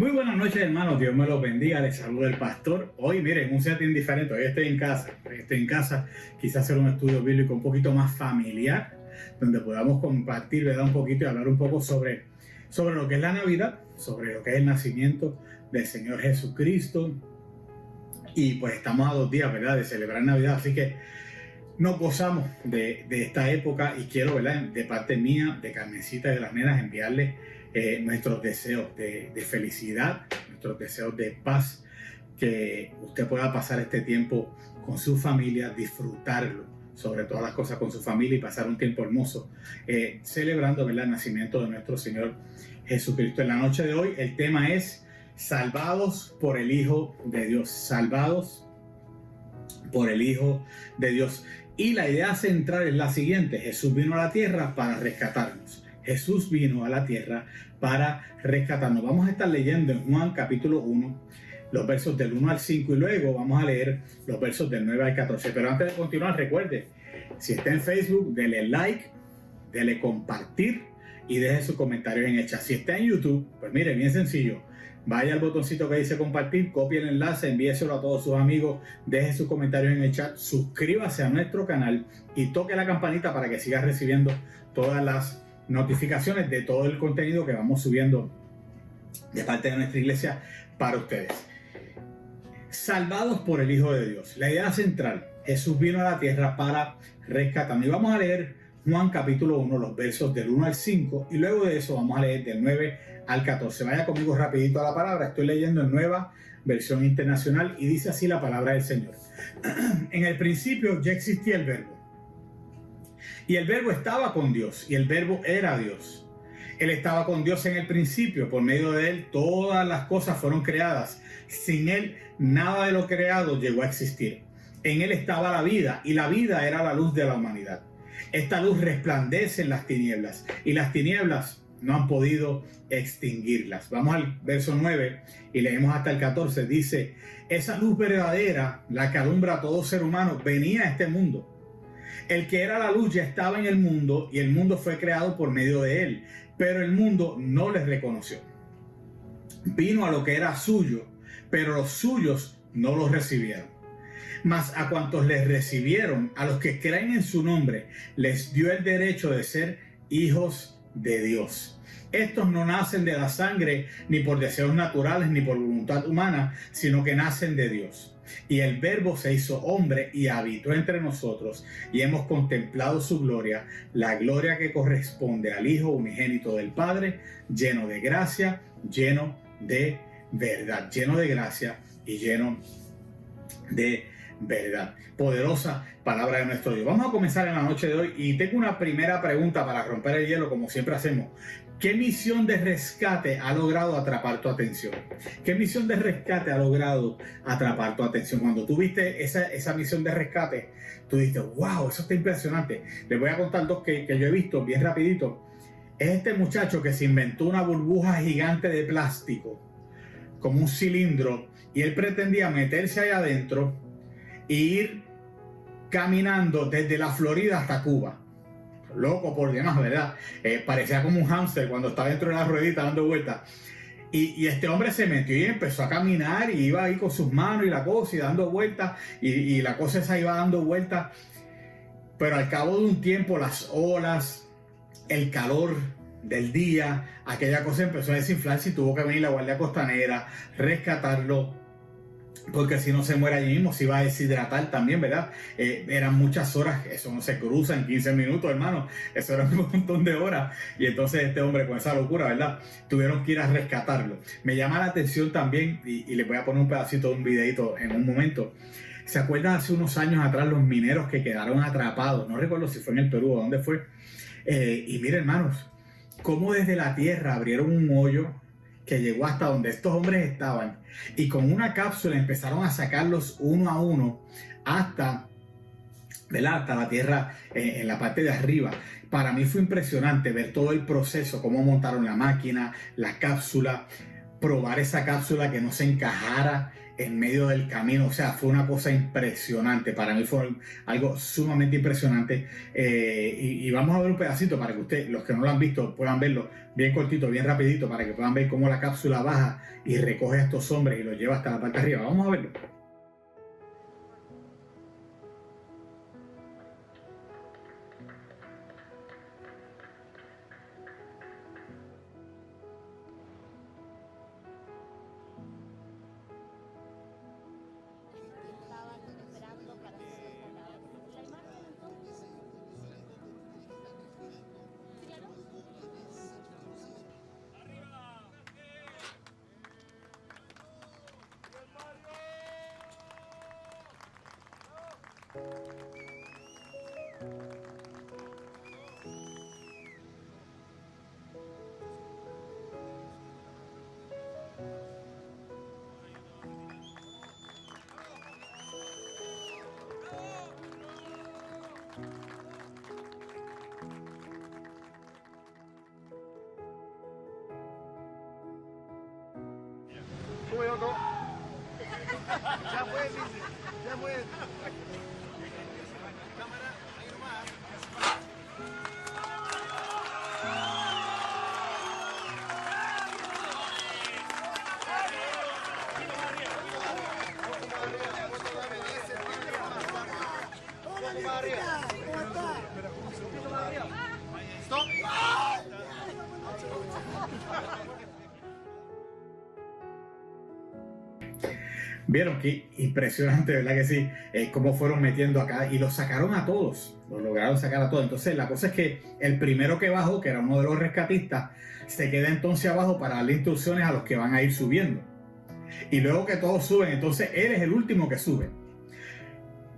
Muy buenas noches, hermanos. Dios me los bendiga. Les saluda el pastor. Hoy, miren, un setting diferente. Hoy estoy en casa. Quise hacer un estudio bíblico un poquito más familiar, donde podamos compartir, ¿verdad? Un poquito y hablar un poco sobre lo que es la Navidad, sobre lo que es el nacimiento del Señor Jesucristo. Y pues estamos a 2 días, ¿verdad?, de celebrar Navidad. Así que nos gozamos de esta época y quiero, ¿verdad?, de parte mía, de Carmencita y de las nenas, enviarles nuestros deseos de felicidad, nuestros deseos de paz, que usted pueda pasar este tiempo con su familia, disfrutarlo, sobre todas las cosas con su familia y pasar un tiempo hermoso, celebrando, ¿verdad?, el nacimiento de nuestro Señor Jesucristo. En la noche de hoy el tema es salvados por el Hijo de Dios, salvados por el Hijo de Dios. Y la idea central es la siguiente: Jesús vino a la tierra para rescatarnos. Jesús vino a la tierra para rescatarnos. Vamos a estar leyendo en Juan capítulo 1, los versos del 1 al 5 y luego vamos a leer los versos del 9 al 14. Pero antes de continuar, recuerde, si está en Facebook, dele like, dele compartir y deje sus comentarios en el chat. Si está en YouTube, pues mire, bien sencillo. Vaya al botoncito que dice compartir, copie el enlace, envíeselo a todos sus amigos, deje sus comentarios en el chat, suscríbase a nuestro canal y toque la campanita para que siga recibiendo todas las notificaciones de todo el contenido que vamos subiendo de parte de nuestra iglesia para ustedes. Salvados por el Hijo de Dios. La idea central: Jesús vino a la tierra para rescatarnos. Y vamos a leer Juan capítulo 1, los versos del 1 al 5, y luego de eso vamos a leer del 9 al 14. Vaya conmigo rapidito a la palabra. Estoy leyendo en Nueva Versión Internacional y dice así la palabra del Señor. En el principio ya existía el Verbo, y el Verbo estaba con Dios, y el Verbo era Dios. Él estaba con Dios en el principio. Por medio de Él todas las cosas fueron creadas. Sin Él nada de lo creado llegó a existir. En Él estaba la vida, y la vida era la luz de la humanidad. Esta luz resplandece en las tinieblas, y las tinieblas no han podido extinguirlas. Vamos al verso 9 y leemos hasta el 14. Dice: esa luz verdadera, la que alumbra a todo ser humano, venía a este mundo. El que era la luz ya estaba en el mundo, y el mundo fue creado por medio de él, pero el mundo no les reconoció. Vino a lo que era suyo, pero los suyos no los recibieron. Mas a cuantos les recibieron, a los que creen en su nombre, les dio el derecho de ser hijos de Dios. Estos no nacen de la sangre, ni por deseos naturales, ni por voluntad humana, sino que nacen de Dios. Y el Verbo se hizo hombre y habitó entre nosotros, y hemos contemplado su gloria, la gloria que corresponde al Hijo unigénito del Padre, lleno de gracia, lleno de verdad, lleno de gracia y lleno de verdad. Poderosa palabra de nuestro Dios. Vamos a comenzar en la noche de hoy y tengo una primera pregunta para romper el hielo, como siempre hacemos. ¿Qué misión de rescate ha logrado atrapar tu atención? ¿Qué misión de rescate ha logrado atrapar tu atención? Cuando tú viste esa misión de rescate, tú dijiste: wow, eso está impresionante. Les voy a contar dos que yo he visto bien rapidito. Es este muchacho que se inventó una burbuja gigante de plástico, como un cilindro, y él pretendía meterse ahí adentro e ir caminando desde la Florida hasta Cuba. Loco por demás, ¿verdad? Parecía como un hámster cuando estaba dentro de la ruedita dando vueltas. Y este hombre se metió y empezó a caminar, y iba ahí con sus manos y la cosa, y dando vueltas, y la cosa esa iba dando vueltas. Pero al cabo de un tiempo, las olas, el calor del día, aquella cosa empezó a desinflarse, y tuvo que venir la Guardia Costanera, rescatarlo, porque si no se muere allí mismo, se iba a deshidratar también, ¿verdad? Eran muchas horas, eso no se cruza en 15 minutos, hermano, eso era un montón de horas. Y entonces este hombre, con esa locura, ¿verdad?, tuvieron que ir a rescatarlo. Me llama la atención también, y les voy a poner un pedacito de un videito en un momento. ¿Se acuerdan hace unos años atrás los mineros que quedaron atrapados? No recuerdo si fue en el Perú o dónde fue. Y miren, hermanos, cómo desde la tierra abrieron un hoyo que llegó hasta donde estos hombres estaban, y con una cápsula empezaron a sacarlos uno a uno hasta, ¿verdad?, hasta la tierra, en la parte de arriba. Para mí fue impresionante ver todo el proceso, cómo montaron la máquina, la cápsula, probar esa cápsula que no se encajara en medio del camino. O sea, fue una cosa impresionante. Para mí fue algo sumamente impresionante. Y vamos a ver un pedacito para que ustedes, los que no lo han visto, puedan verlo bien cortito, bien rapidito, para que puedan ver cómo la cápsula baja y recoge a estos hombres y los lleva hasta la parte de arriba. Vamos a verlo. Sube otro. Ya fue, ya fue. Cámara, ahí nomás. Stop. Vieron que impresionante, ¿verdad que sí? Cómo fueron metiendo acá y los sacaron a todos, los lograron sacar a todos. Entonces la cosa es que el primero que bajó, que era uno de los rescatistas, se queda entonces abajo para darle instrucciones a los que van a ir subiendo. Y luego que todos suben, entonces él es el último que sube.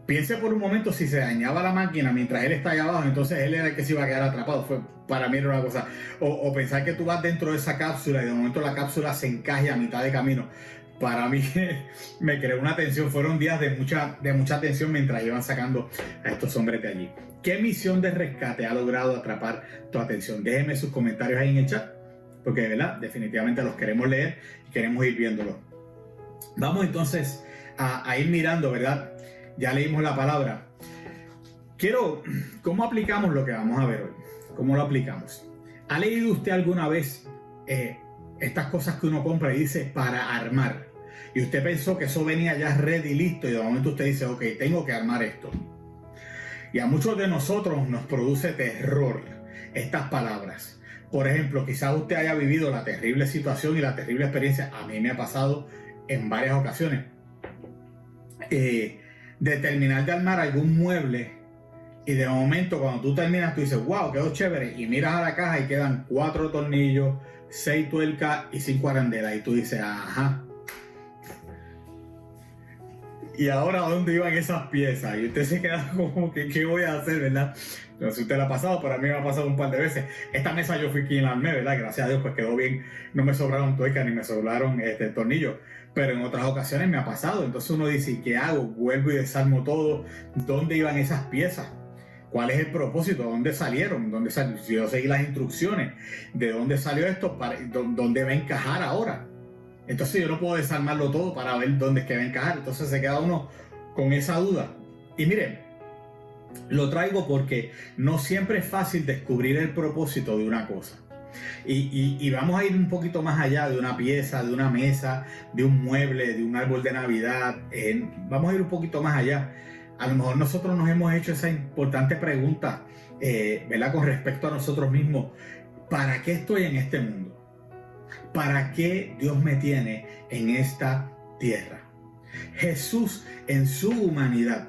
Piense por un momento si se dañaba la máquina mientras él está allá abajo, entonces él era el que se iba a quedar atrapado. Para mí era una cosa. O pensar que tú vas dentro de esa cápsula y de momento la cápsula se encaje a mitad de camino. Para mí me creó una tensión. Fueron días de mucha tensión mientras iban sacando a estos hombres de allí. ¿Qué misión de rescate ha logrado atrapar tu atención? Déjenme sus comentarios ahí en el chat, porque de verdad, definitivamente los queremos leer y queremos ir viéndolos. Vamos entonces a ir mirando, ¿verdad? Ya leímos la palabra. ¿Cómo aplicamos lo que vamos a ver hoy? ¿Cómo lo aplicamos? ¿Ha leído usted alguna vez estas cosas que uno compra y dice para armar? Y usted pensó que eso venía ya ready, listo, y de momento usted dice, ok, tengo que armar esto. Y a muchos de nosotros nos produce terror estas palabras. Por ejemplo, quizás usted haya vivido la terrible situación y la terrible experiencia, a mí me ha pasado en varias ocasiones, de terminar de armar algún mueble y de momento cuando tú terminas tú dices, wow, quedó chévere, y miras a la caja y quedan 4 tornillos, 6 tuercas y 5 arandelas, y tú dices, ajá, ¿y ahora dónde iban esas piezas? Y usted se queda como que, ¿qué voy a hacer, verdad? No sé si usted la ha pasado, pero a mí me ha pasado un par de veces. Esta mesa yo fui quien la armé, ¿verdad? Gracias a Dios, pues quedó bien. No me sobraron tuercas ni me sobraron tornillos. Pero en otras ocasiones me ha pasado. Entonces uno dice, ¿qué hago? Vuelvo y desarmo todo. ¿Dónde iban esas piezas? ¿Cuál es el propósito? ¿Dónde salieron? ¿Dónde salió? Si yo seguí las instrucciones, ¿de dónde salió esto? ¿Dónde va a encajar ahora? Entonces yo no puedo desarmarlo todo para ver dónde es que va a encajar. Entonces se queda uno con esa duda. Y miren, lo traigo porque no siempre es fácil descubrir el propósito de una cosa. Y vamos a ir un poquito más allá de una pieza, de una mesa, de un mueble, de un árbol de Navidad. Vamos a ir un poquito más allá. A lo mejor nosotros nos hemos hecho esa importante pregunta, ¿verdad? Con respecto a nosotros mismos. ¿Para qué estoy en este mundo? ¿Para qué Dios me tiene en esta tierra? Jesús, en su humanidad,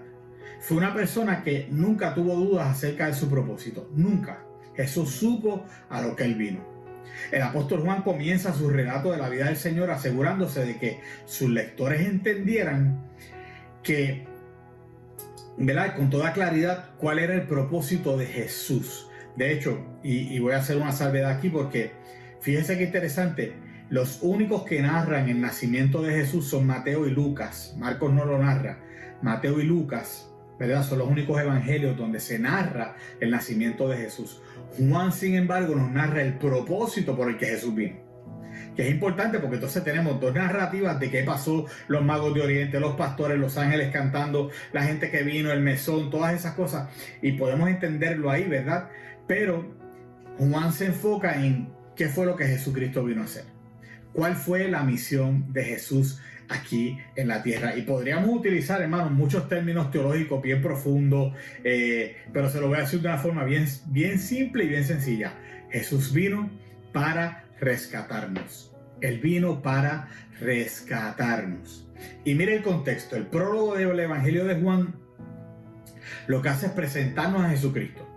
fue una persona que nunca tuvo dudas acerca de su propósito. Nunca. Jesús supo a lo que él vino. El apóstol Juan comienza su relato de la vida del Señor asegurándose de que sus lectores entendieran que, ¿verdad?, con toda claridad cuál era el propósito de Jesús. De hecho, y voy a hacer una salvedad aquí porque fíjense qué interesante, los únicos que narran el nacimiento de Jesús son Mateo y Lucas. Marcos no lo narra. Mateo y Lucas, ¿verdad?, son los únicos evangelios donde se narra el nacimiento de Jesús. Juan, sin embargo, nos narra el propósito por el que Jesús vino. que es importante porque entonces tenemos dos narrativas de qué pasó, los magos de Oriente, los pastores, los ángeles cantando, la gente que vino, el mesón, todas esas cosas, y podemos entenderlo ahí, ¿verdad? Pero Juan se enfoca en qué fue lo que Jesucristo vino a hacer, cuál fue la misión de Jesús aquí en la tierra. Y podríamos utilizar, hermanos, muchos términos teológicos bien profundos, pero se lo voy a decir de una forma bien simple y bien sencilla. Jesús vino para rescatarnos. Él vino para rescatarnos. Y mire el contexto. El prólogo del Evangelio de Juan lo que hace es presentarnos a Jesucristo,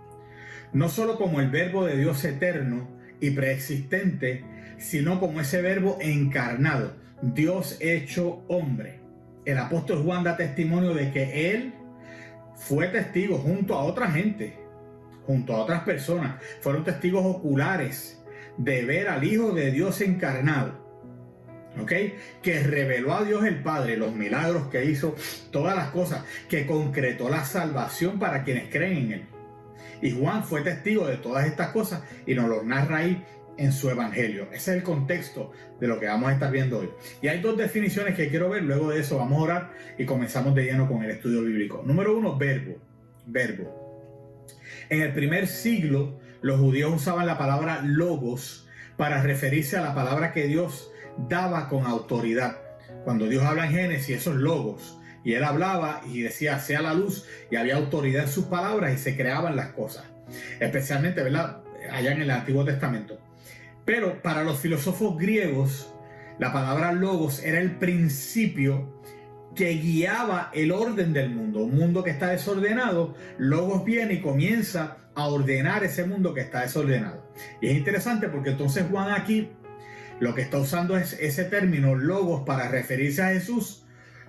no solo como el verbo de Dios eterno y preexistente, sino como ese verbo encarnado, Dios hecho hombre. El apóstol Juan da testimonio de que él fue testigo junto a otra gente, junto a otras personas, fueron testigos oculares de ver al Hijo de Dios encarnado, ¿ok? Que reveló a Dios el Padre, los milagros que hizo, todas las cosas, que concretó la salvación para quienes creen en él. Y Juan fue testigo de todas estas cosas y nos lo narra ahí en su evangelio. Ese es el contexto de lo que vamos a estar viendo hoy. Y hay dos definiciones que quiero ver. Luego de eso vamos a orar y comenzamos de lleno con el estudio bíblico. Número uno, verbo. En el primer siglo, los judíos usaban la palabra logos para referirse a la palabra que Dios daba con autoridad. Cuando Dios habla en Génesis, esos logos. Y él hablaba y decía, sea la luz, y había autoridad en sus palabras y se creaban las cosas. Especialmente, ¿verdad?, allá en el Antiguo Testamento. Pero para los filósofos griegos, la palabra logos era el principio que guiaba el orden del mundo. Un mundo que está desordenado, logos viene y comienza a ordenar ese mundo que está desordenado. Y es interesante porque entonces Juan aquí lo que está usando es ese término logos para referirse a Jesús,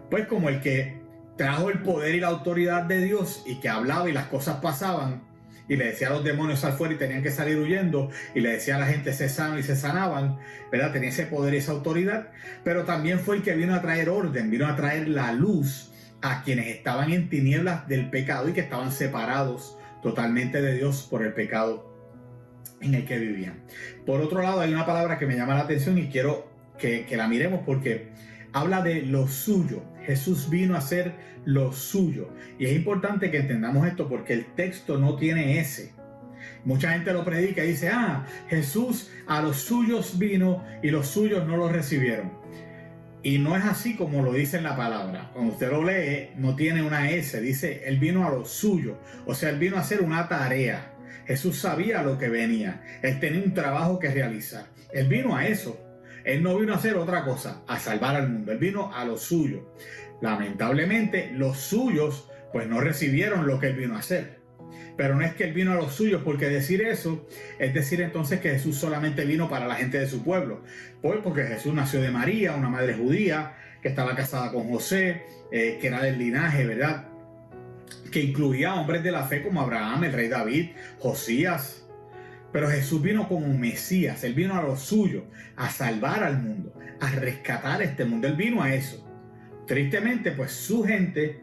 pues como el que trajo el poder y la autoridad de Dios y que hablaba y las cosas pasaban y le decía a los demonios sal fuera y tenían que salir huyendo, y le decía a la gente se sanan y se sanaban, ¿verdad? Tenía ese poder y esa autoridad, pero también fue el que vino a traer orden, vino a traer la luz a quienes estaban en tinieblas del pecado y que estaban separados totalmente de Dios por el pecado en el que vivían. Por otro lado, hay una palabra que me llama la atención y quiero que la miremos porque habla de lo suyo. Jesús vino a hacer lo suyo. Y es importante que entendamos esto porque el texto no tiene ese. Mucha gente lo predica y dice, Jesús a los suyos vino y los suyos no lo recibieron. Y no es así como lo dice en la palabra. Cuando usted lo lee, no tiene una S. Dice, él vino a lo suyo. O sea, él vino a hacer una tarea. Jesús sabía lo que venía. Él tenía un trabajo que realizar. Él vino a eso. Él no vino a hacer otra cosa, a salvar al mundo. Él vino a lo suyo. Lamentablemente, los suyos pues no recibieron lo que él vino a hacer. Pero no es que él vino a los suyos, porque decir eso es decir entonces que Jesús solamente vino para la gente de su pueblo. Pues porque Jesús nació de María, una madre judía, que estaba casada con José, que era del linaje, ¿verdad?, que incluía hombres de la fe como Abraham, el rey David, Josías. Pero Jesús vino como Mesías. Él vino a lo suyo, a salvar al mundo, a rescatar este mundo. Él vino a eso. Tristemente, pues su gente,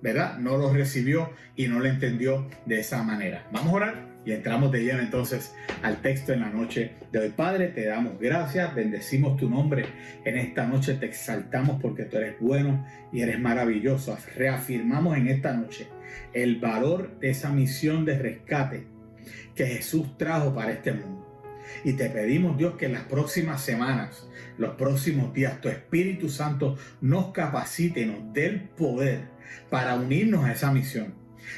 ¿verdad?, no lo recibió y no lo entendió de esa manera. Vamos a orar y entramos de lleno entonces al texto en la noche de hoy. Padre, te damos gracias, bendecimos tu nombre en esta noche, te exaltamos porque tú eres bueno y eres maravilloso. Reafirmamos en esta noche el valor de esa misión de rescate que Jesús trajo para este mundo. Y te pedimos, Dios, que en las próximas semanas, los próximos días, tu Espíritu Santo nos capacite, nos dé el poder para unirnos a esa misión.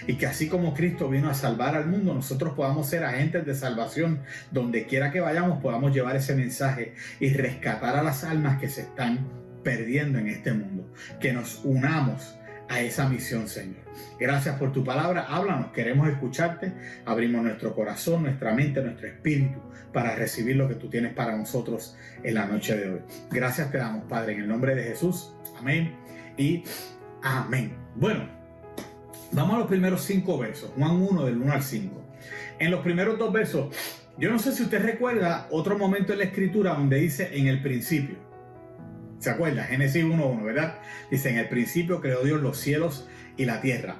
Y que así como Cristo vino a salvar al mundo, nosotros podamos ser agentes de salvación. Donde quiera que vayamos, podamos llevar ese mensaje y rescatar a las almas que se están perdiendo en este mundo. Que nos unamos a esa misión, Señor. Gracias por tu palabra. Háblanos, queremos escucharte. Abrimos nuestro corazón, nuestra mente, nuestro espíritu para recibir lo que tú tienes para nosotros en la noche de hoy. Gracias te damos, Padre, en el nombre de Jesús. Amén y amén. Bueno, vamos a los primeros 5 versos. Juan 1, del 1 al 5. En los primeros 2 versos, yo no sé si usted recuerda otro momento en la escritura donde dice en el principio. ¿Se acuerda? Génesis 1:1, ¿verdad? Dice, en el principio creó Dios los cielos y la tierra.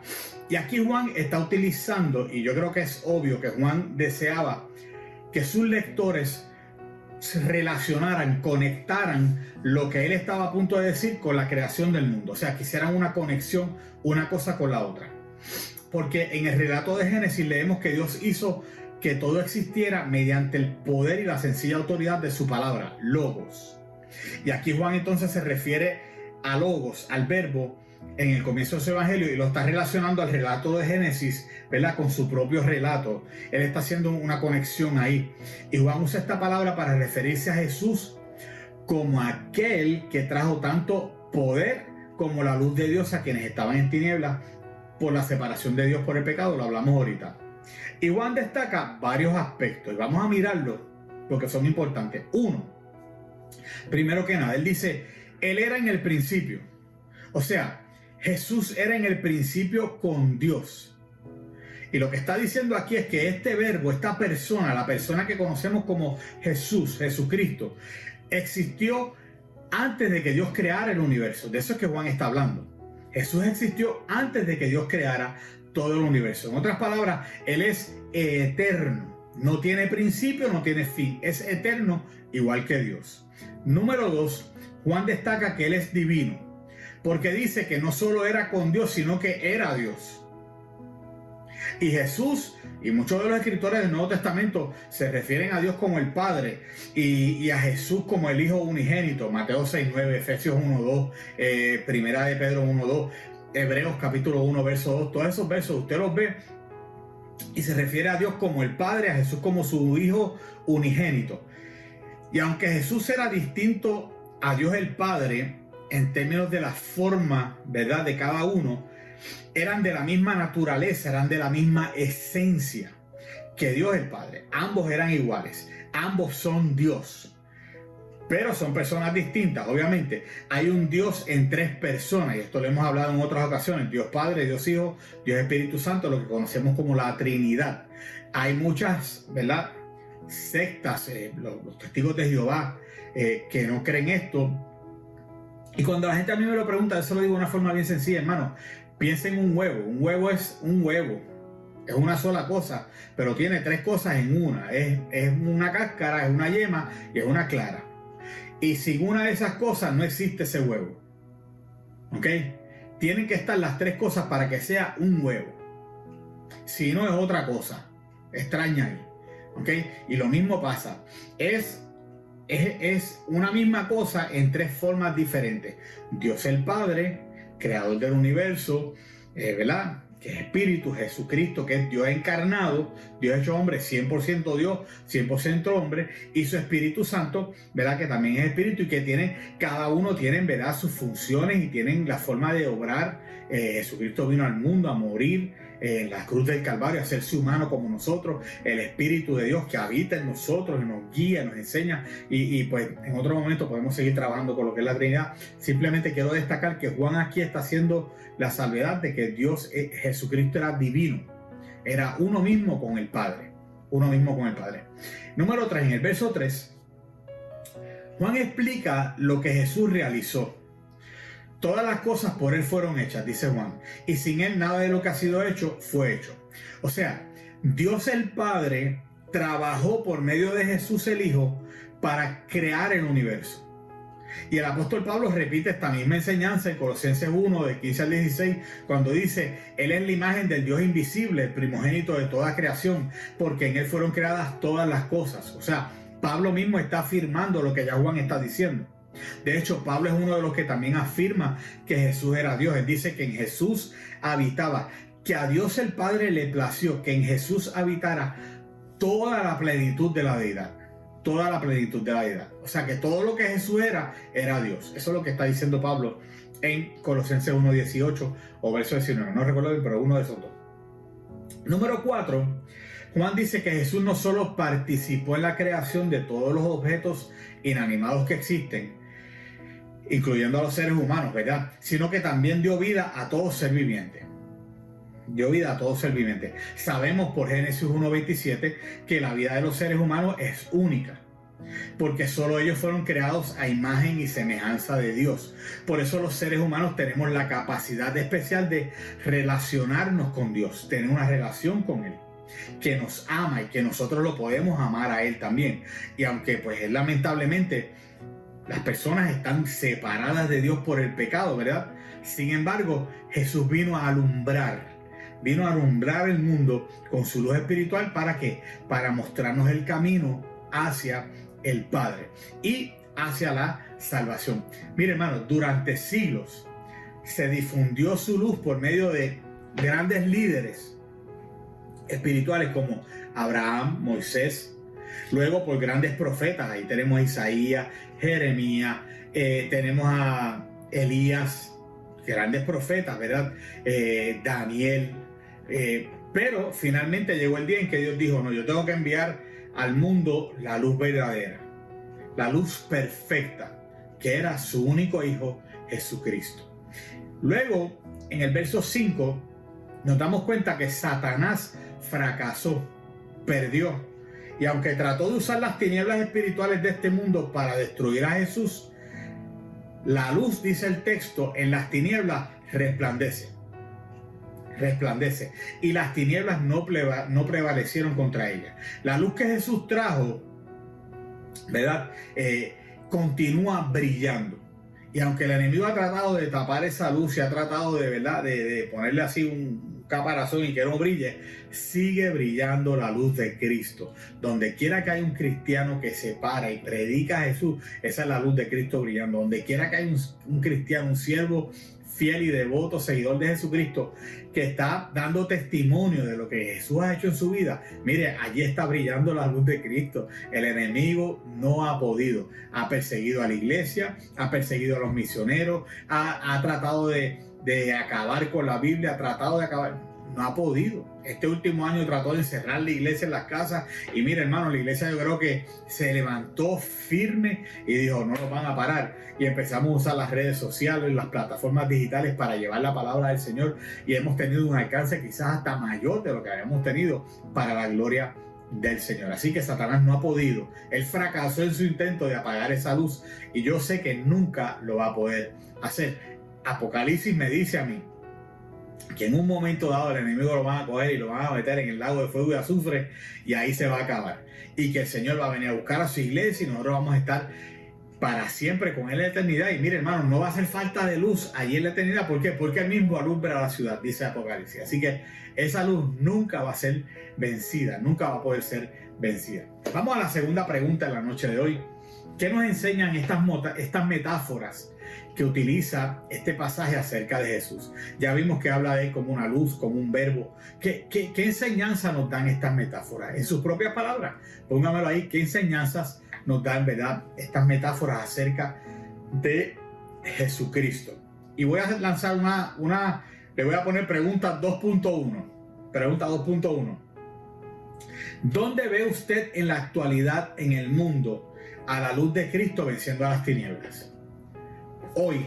Y aquí Juan está utilizando, y yo creo que es obvio que Juan deseaba que sus lectores se relacionaran, conectaran lo que él estaba a punto de decir con la creación del mundo. O sea, que hicieran una conexión, una cosa con la otra. Porque en el relato de Génesis leemos que Dios hizo que todo existiera mediante el poder y la sencilla autoridad de su palabra, Logos. Y aquí Juan entonces se refiere a Logos, al verbo, en el comienzo de su evangelio, y lo está relacionando al relato de Génesis, ¿verdad? Con su propio relato. Él está haciendo una conexión ahí. Y Juan usa esta palabra para referirse a Jesús como aquel que trajo tanto poder como la luz de Dios a quienes estaban en tinieblas por la separación de Dios por el pecado. Lo hablamos ahorita. Y Juan destaca varios aspectos y vamos a mirarlos porque son importantes. Uno, primero que nada, él dice, él era en el principio. O sea, Jesús era en el principio con Dios. Y lo que está diciendo aquí es que este verbo, esta persona, la persona que conocemos como Jesús, Jesucristo, existió antes de que Dios creara el universo. De eso es que Juan está hablando. Jesús existió antes de que Dios creara todo el universo. En otras palabras, Él es eterno. No tiene principio, no tiene fin. Es eterno, igual que Dios. Número 2, Juan destaca que Él es divino. Porque dice que no solo era con Dios, sino que era Dios. Y Jesús y muchos de los escritores del Nuevo Testamento se refieren a Dios como el Padre y a Jesús como el Hijo unigénito. Mateo 6:9, Efesios 1:2, Primera de Pedro 1:2, Hebreos capítulo 1, verso 2. Todos esos versos usted los ve y se refiere a Dios como el Padre, a Jesús como su Hijo unigénito. Y aunque Jesús era distinto a Dios el Padre, en términos de la forma, ¿verdad?, de cada uno, eran de la misma naturaleza, eran de la misma esencia que Dios el Padre. Ambos eran iguales, ambos son Dios, pero son personas distintas. Obviamente, hay un Dios en tres personas, y esto lo hemos hablado en otras ocasiones: Dios Padre, Dios Hijo, Dios Espíritu Santo, lo que conocemos como la Trinidad. Hay muchas, ¿verdad?, sectas, los testigos de Jehová, que no creen esto. Y cuando la gente a mí me lo pregunta, eso lo digo de una forma bien sencilla, hermano. Piensa en un huevo. Un huevo es un huevo. Es una sola cosa, pero tiene tres cosas en una. Es una cáscara, es una yema y es una clara. Y sin una de esas cosas no existe ese huevo. ¿Ok? Tienen que estar las tres cosas para que sea un huevo. Si no, es otra cosa extraña ahí. ¿Ok? Y lo mismo pasa. Es una misma cosa en tres formas diferentes. Dios el Padre, creador del universo, ¿verdad?, que es Espíritu, Jesucristo, que es Dios encarnado, Dios hecho hombre, 100% Dios, 100% hombre, y su Espíritu Santo, ¿verdad?, que también es Espíritu y que cada uno tiene, ¿verdad?, sus funciones y tienen la forma de obrar. Jesucristo vino al mundo a morir en la cruz del Calvario, a hacerse humano como nosotros. El Espíritu de Dios que habita en nosotros y nos guía, nos enseña, y pues en otro momento podemos seguir trabajando con lo que es la Trinidad. Simplemente quiero destacar que Juan aquí está haciendo la salvedad de que Dios, Jesucristo, era divino, era uno mismo con el Padre, uno mismo con el Padre. Número 3, en el verso 3, Juan explica lo que Jesús realizó. Todas las cosas por Él fueron hechas, dice Juan, y sin Él nada de lo que ha sido hecho fue hecho. O sea, Dios el Padre trabajó por medio de Jesús el Hijo para crear el universo. Y el apóstol Pablo repite esta misma enseñanza en Colosenses 1, de 15 al 16, cuando dice: Él es la imagen del Dios invisible, el primogénito de toda creación, porque en Él fueron creadas todas las cosas. O sea, Pablo mismo está afirmando lo que ya Juan está diciendo. De hecho, Pablo es uno de los que también afirma que Jesús era Dios. Él dice que en Jesús habitaba, que a Dios el Padre le plació que en Jesús habitara toda la plenitud de la deidad. Toda la plenitud de la deidad. O sea que todo lo que Jesús era Dios. Eso es lo que está diciendo Pablo en Colosenses 1:18 o verso 19. No recuerdo bien, pero uno de esos dos. Número 4. Juan dice que Jesús no solo participó en la creación de todos los objetos inanimados que existen, incluyendo a los seres humanos, ¿verdad?, sino que también dio vida a todo ser viviente. Dio vida a todo ser viviente. Sabemos por Génesis 1:27 que la vida de los seres humanos es única, porque solo ellos fueron creados a imagen y semejanza de Dios. Por eso los seres humanos tenemos la capacidad especial de relacionarnos con Dios, tener una relación con Él. que nos ama y que nosotros lo podemos amar a Él también. Y aunque pues lamentablemente las personas están separadas de Dios por el pecado, ¿verdad? Sin embargo, Jesús vino a alumbrar el mundo con su luz espiritual. ¿Para qué? Para mostrarnos el camino hacia el Padre y hacia la salvación. Mire, hermano, durante siglos se difundió su luz por medio de grandes líderes espirituales como Abraham, Moisés, luego por grandes profetas. Ahí tenemos a Isaías, Jeremías, tenemos a Elías, grandes profetas, ¿verdad? Daniel, pero finalmente llegó el día en que Dios dijo: no, yo tengo que enviar al mundo la luz verdadera, la luz perfecta, que era su único hijo, Jesucristo. Luego, en el verso 5, nos damos cuenta que Satanás fracasó, perdió. Y aunque trató de usar las tinieblas espirituales de este mundo para destruir a Jesús, la luz, dice el texto, en las tinieblas resplandece. Y las tinieblas no prevalecieron contra ella. La luz que Jesús trajo, ¿verdad? Continúa brillando. Y aunque el enemigo ha tratado de tapar esa luz y ha tratado de, ¿verdad?, de ponerle así un caparazón y que no brille, sigue brillando la luz de Cristo. Donde quiera que haya un cristiano que se para y predica a Jesús, esa es la luz de Cristo brillando. Donde quiera que haya un cristiano, un siervo fiel y devoto, seguidor de Jesucristo, que está dando testimonio de lo que Jesús ha hecho en su vida, mire, allí está brillando la luz de Cristo. El enemigo no ha podido, ha perseguido a la iglesia, ha perseguido a los misioneros, ha tratado de acabar con la Biblia, ha tratado de acabar. No ha podido. Este último año trató de encerrar la iglesia en las casas. Y mire, hermano, la iglesia, yo creo que se levantó firme y dijo: no nos van a parar. Y empezamos a usar las redes sociales y las plataformas digitales para llevar la palabra del Señor. Y hemos tenido un alcance quizás hasta mayor de lo que habíamos tenido, para la gloria del Señor. Así que Satanás no ha podido. Él fracasó en su intento de apagar esa luz. Y yo sé que nunca lo va a poder hacer. Apocalipsis me dice a mí que en un momento dado el enemigo lo van a coger y lo van a meter en el lago de fuego y azufre, y ahí se va a acabar. Y que el Señor va a venir a buscar a su iglesia y nosotros vamos a estar para siempre con Él en la eternidad. Y mire, hermano, no va a hacer falta de luz allí en la eternidad. ¿Por qué? Porque Él mismo alumbra la ciudad, dice Apocalipsis. Así que esa luz nunca va a ser vencida, nunca va a poder ser vencida. Vamos a la segunda pregunta de la noche de hoy. ¿Qué nos enseñan estas metáforas que utiliza este pasaje acerca de Jesús? Ya vimos que habla de Él como una luz, como un verbo. ¿Qué enseñanza nos dan estas metáforas? En sus propias palabras, póngamelo ahí. ¿Qué enseñanzas nos dan, verdad, estas metáforas acerca de Jesucristo? Y voy a lanzar le voy a poner pregunta 2.1. Pregunta 2.1. ¿Dónde ve usted en la actualidad en el mundo a la luz de Cristo venciendo a las tinieblas? Hoy,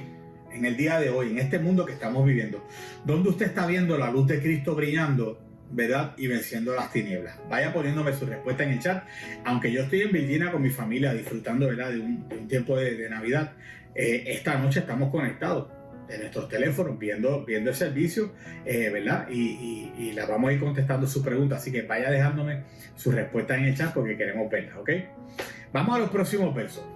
en el día de hoy, en este mundo que estamos viviendo, ¿dónde usted está viendo la luz de Cristo brillando, verdad, y venciendo las tinieblas? Vaya poniéndome su respuesta en el chat. Aunque yo estoy en Virginia con mi familia disfrutando, verdad, de un tiempo de Navidad, esta noche estamos conectados de nuestros teléfonos viendo el servicio, verdad, y la vamos a ir contestando su pregunta. Así que vaya dejándome su respuesta en el chat porque queremos verla, ¿ok? Vamos a los próximos versos.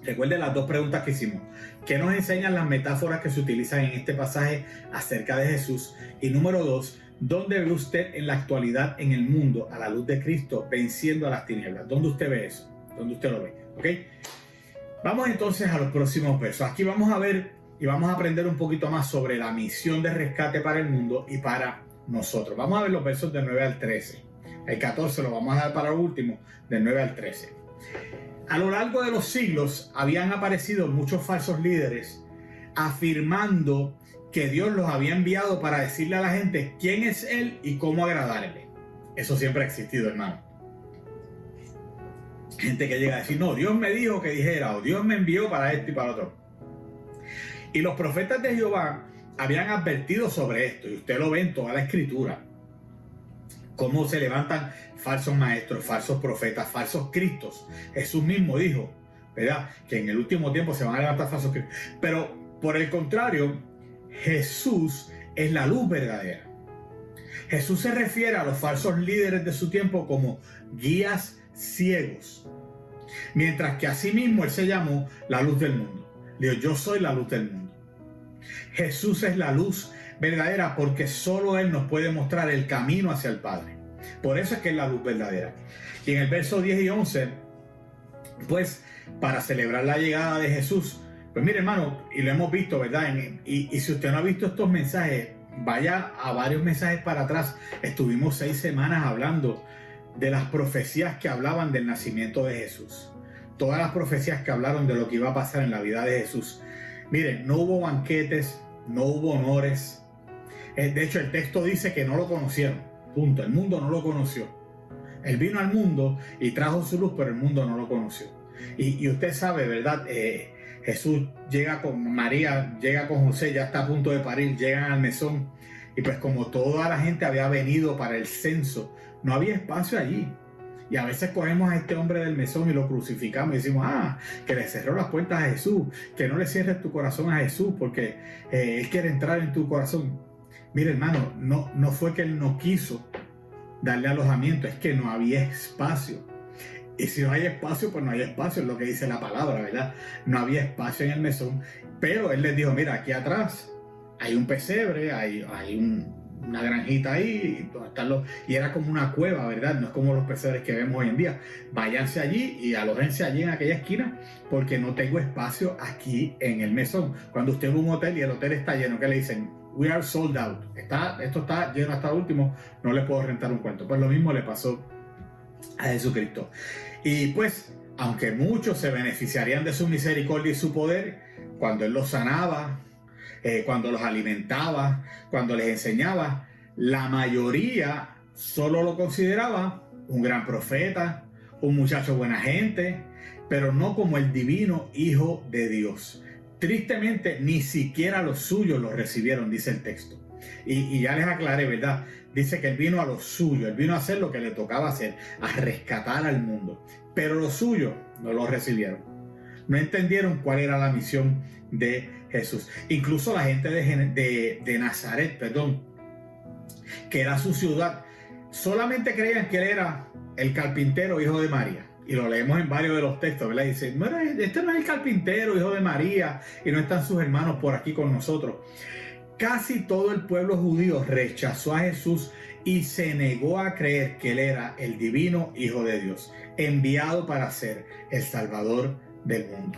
Recuerden las dos preguntas que hicimos. ¿Qué nos enseñan las metáforas que se utilizan en este pasaje acerca de Jesús? Y número 2, ¿dónde ve usted en la actualidad en el mundo a la luz de Cristo venciendo a las tinieblas? ¿Dónde usted ve eso? ¿Dónde usted lo ve? ¿Ok? Vamos entonces a los próximos versos. Aquí vamos a ver y vamos a aprender un poquito más sobre la misión de rescate para el mundo y para nosotros. Vamos a ver los versos del 9 al 13. El 14 lo vamos a dar para el último, del 9 al 13. A lo largo de los siglos habían aparecido muchos falsos líderes afirmando que Dios los había enviado para decirle a la gente quién es Él y cómo agradarle. Eso siempre ha existido, hermano. Gente que llega a decir: no, Dios me dijo que dijera, o Dios me envió para esto y para otro. Y los profetas de Jehová habían advertido sobre esto, y usted lo ve en toda la escritura, cómo se levantan falsos maestros, falsos profetas, falsos cristos. Jesús mismo dijo, ¿verdad?, que en el último tiempo se van a levantar falsos cristos. Pero por el contrario, Jesús es la luz verdadera. Jesús se refiere a los falsos líderes de su tiempo como guías ciegos, mientras que asimismo Él se llamó la luz del mundo. Dijo, yo soy la luz del mundo. Jesús es la luz verdadera porque solo Él nos puede mostrar el camino hacia el Padre. Por eso es que es la luz verdadera. Y en el verso 10 y 11, pues para celebrar la llegada de Jesús, pues mire hermano, y lo hemos visto, ¿verdad? Y si usted no ha visto estos mensajes, vaya a varios mensajes para atrás. Estuvimos 6 semanas hablando de las profecías que hablaban del nacimiento de Jesús. Todas las profecías que hablaron de lo que iba a pasar en la vida de Jesús. Miren, no hubo banquetes, no hubo honores. De hecho, el texto dice que no lo conocieron. Punto. El mundo no lo conoció. Él vino al mundo y trajo su luz, pero el mundo no lo conoció. Y usted sabe, ¿verdad? Jesús llega con María, llega con José, ya está a punto de parir, llegan al mesón. Y pues como toda la gente había venido para el censo, no había espacio allí. Y a veces cogemos a este hombre del mesón y lo crucificamos y decimos, que le cerró las puertas a Jesús, que no le cierres tu corazón a Jesús porque Él quiere entrar en tu corazón. Mire hermano, no fue que Él no quiso darle alojamiento, es que no había espacio. Y si no hay espacio, pues no hay espacio, es lo que dice la palabra, ¿verdad? No había espacio en el mesón, pero Él les dijo, mira, aquí atrás hay un pesebre, hay una granjita ahí, donde están y era como una cueva, ¿verdad? No es como los pesebres que vemos hoy en día. Váyanse allí y alójense allí en aquella esquina, porque no tengo espacio aquí en el mesón. Cuando usted va a un hotel y el hotel está lleno, ¿qué le dicen? We are sold out. Esto está lleno hasta el último, no le puedo rentar un cuarto. Pues lo mismo le pasó a Jesucristo. Y pues, aunque muchos se beneficiarían de su misericordia y su poder, cuando Él los sanaba, cuando los alimentaba, cuando les enseñaba, la mayoría solo lo consideraba un gran profeta, un muchacho buena gente, pero no como el divino Hijo de Dios. Tristemente, ni siquiera los suyos lo recibieron, dice el texto. Y ya les aclaré, ¿verdad? Dice que Él vino a lo suyo, Él vino a hacer lo que le tocaba hacer, a rescatar al mundo. Pero los suyos no lo recibieron. No entendieron cuál era la misión de Jesús. Incluso la gente de Nazaret, que era su ciudad, solamente creían que Él era el carpintero, hijo de María. Y lo leemos en varios de los textos, ¿verdad? Dice, este no es el carpintero, hijo de María, y no están sus hermanos por aquí con nosotros. Casi todo el pueblo judío rechazó a Jesús y se negó a creer que Él era el divino Hijo de Dios, enviado para ser el Salvador del mundo.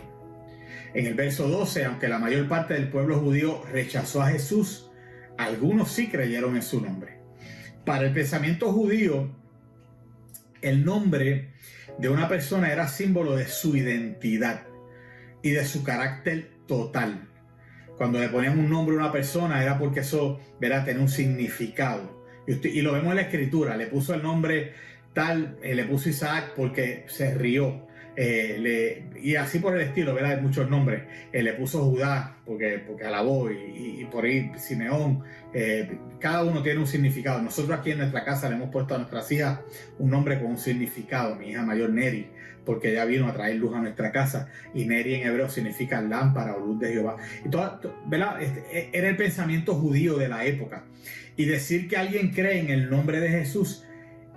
En el verso 12, aunque la mayor parte del pueblo judío rechazó a Jesús, algunos sí creyeron en su nombre. Para el pensamiento judío, el nombre de una persona era símbolo de su identidad y de su carácter total. Cuando le ponían un nombre a una persona era porque eso, ¿verdad?, tenía un significado. Y lo vemos en la escritura, le puso el nombre tal, le puso Isaac porque se rió. Y así por el estilo, ¿verdad? Hay muchos nombres. Le puso Judá porque alabó, y por ahí Simeón. Cada uno tiene un significado. Nosotros aquí en nuestra casa le hemos puesto a nuestras hijas un nombre con un significado. Mi hija mayor Neri, porque ella vino a traer luz a nuestra casa, y Neri en hebreo significa lámpara o luz de Jehová. Y ¿verdad? Era el pensamiento judío de la época. Y decir que alguien cree en el nombre de Jesús